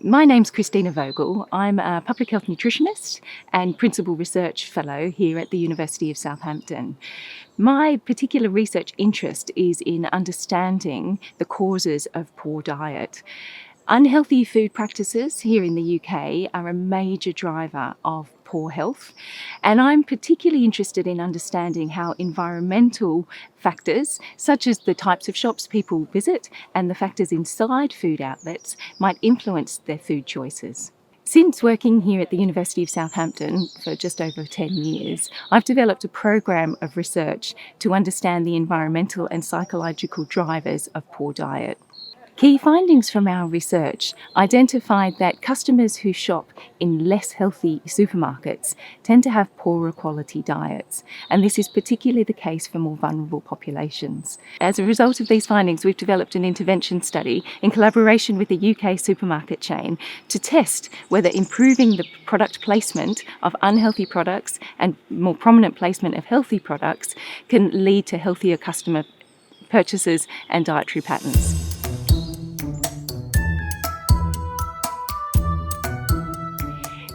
My name's Christina Vogel. I'm a public health nutritionist and principal research fellow here at the University of Southampton. My particular research interest is in understanding the causes of poor diet. Unhealthy food practices here in the UK are a major driver of poor health, and I'm particularly interested in understanding how environmental factors, such as the types of shops people visit and the factors inside food outlets, might influence their food choices. Since working here at the University of Southampton for just over 10 years, I've developed a program of research to understand the environmental and psychological drivers of poor diet. Key findings from our research identified that customers who shop in less healthy supermarkets tend to have poorer quality diets, and this is particularly the case for more vulnerable populations. As a result of these findings, we've developed an intervention study in collaboration with the UK supermarket chain to test whether improving the product placement of unhealthy products and more prominent placement of healthy products can lead to healthier customer purchases and dietary patterns.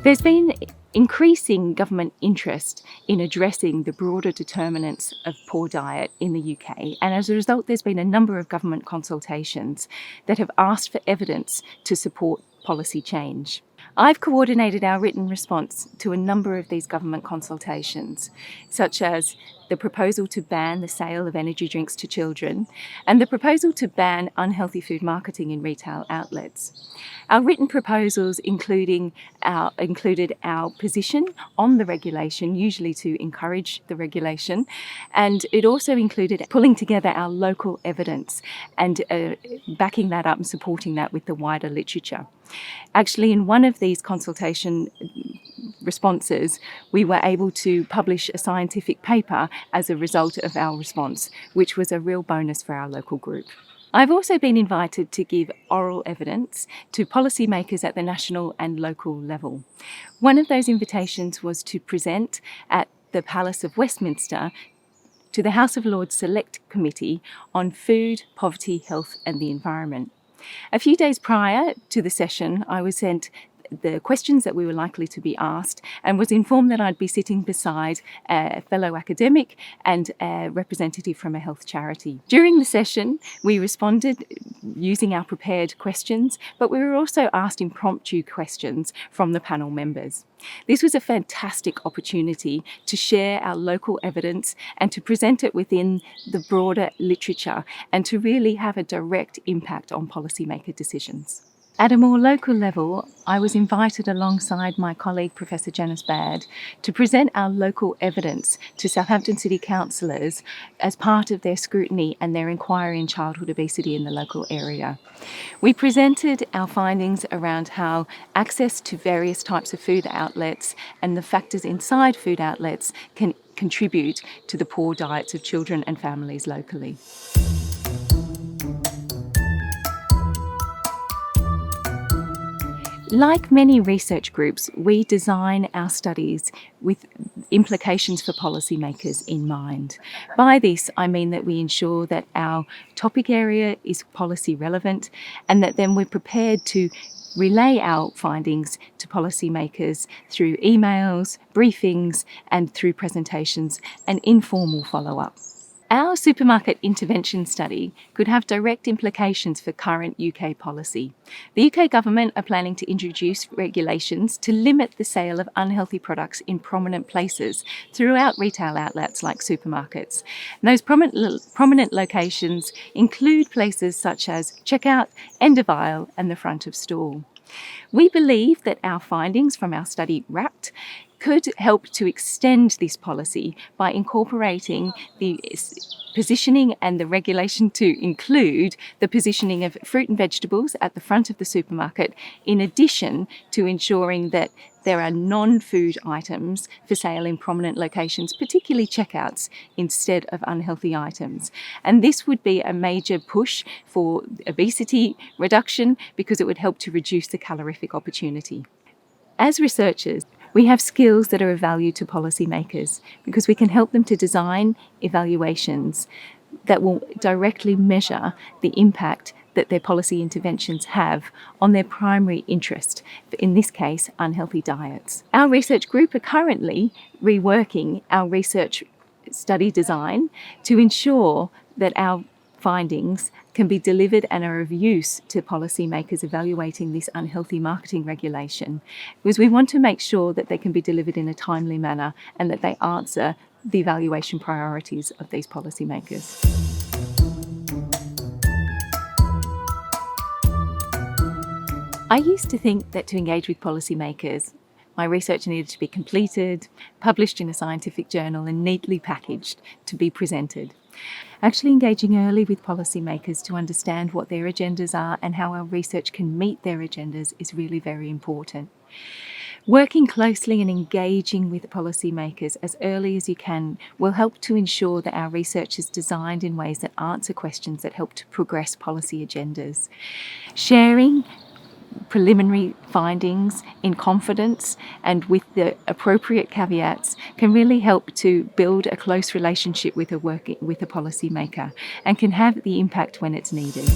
There's been increasing government interest in addressing the broader determinants of poor diet in the UK, and as a result there's been a number of government consultations that have asked for evidence to support policy change. I've coordinated our written response to a number of these government consultations, such as the proposal to ban the sale of energy drinks to children and the proposal to ban unhealthy food marketing in retail outlets. Our written proposals included our position on the regulation, usually to encourage the regulation, and it also included pulling together our local evidence and backing that up and supporting that with the wider literature. Actually, in one of these consultation responses, we were able to publish a scientific paper as a result of our response, which was a real bonus for our local group. I've also been invited to give oral evidence to policymakers at the national and local level. One of those invitations was to present at the Palace of Westminster to the House of Lords Select Committee on Food, Poverty, Health and the Environment. A few days prior to the session, I was sent the questions that we were likely to be asked and was informed that I'd be sitting beside a fellow academic and a representative from a health charity. During the session, we responded using our prepared questions, but we were also asked impromptu questions from the panel members. This was a fantastic opportunity to share our local evidence and to present it within the broader literature and to really have a direct impact on policymaker decisions. At a more local level, I was invited alongside my colleague Professor Janice Baird to present our local evidence to Southampton City councillors as part of their scrutiny and their inquiry in childhood obesity in the local area. We presented our findings around how access to various types of food outlets and the factors inside food outlets can contribute to the poor diets of children and families locally. Like many research groups, we design our studies with implications for policymakers in mind. By this, I mean that we ensure that our topic area is policy relevant and that then we're prepared to relay our findings to policymakers through emails, briefings, and through presentations and informal follow-up. Our supermarket intervention study could have direct implications for current UK policy. The UK government are planning to introduce regulations to limit the sale of unhealthy products in prominent places throughout retail outlets like supermarkets. And those prominent locations include places such as checkout, end of aisle and the front of store. We believe that our findings from our study WRAPT could help to extend this policy by incorporating the positioning and the regulation to include the positioning of fruit and vegetables at the front of the supermarket, in addition to ensuring that there are non-food items for sale in prominent locations, particularly checkouts, instead of unhealthy items. And this would be a major push for obesity reduction because it would help to reduce the calorific opportunity. As researchers, we have skills that are of value to policymakers because we can help them to design evaluations that will directly measure the impact that their policy interventions have on their primary interest, in this case, unhealthy diets. Our research group are currently reworking our research study design to ensure that our findings can be delivered and are of use to policymakers evaluating this unhealthy marketing regulation, because we want to make sure that they can be delivered in a timely manner and that they answer the evaluation priorities of these policymakers. I used to think that to engage with policymakers, my research needed to be completed, published in a scientific journal and neatly packaged to be presented. Actually engaging early with policymakers to understand what their agendas are and how our research can meet their agendas is really very important. Working closely and engaging with policymakers as early as you can will help to ensure that our research is designed in ways that answer questions that help to progress policy agendas. Sharing preliminary findings in confidence and with the appropriate caveats can really help to build a close relationship with a policymaker and can have the impact when it's needed.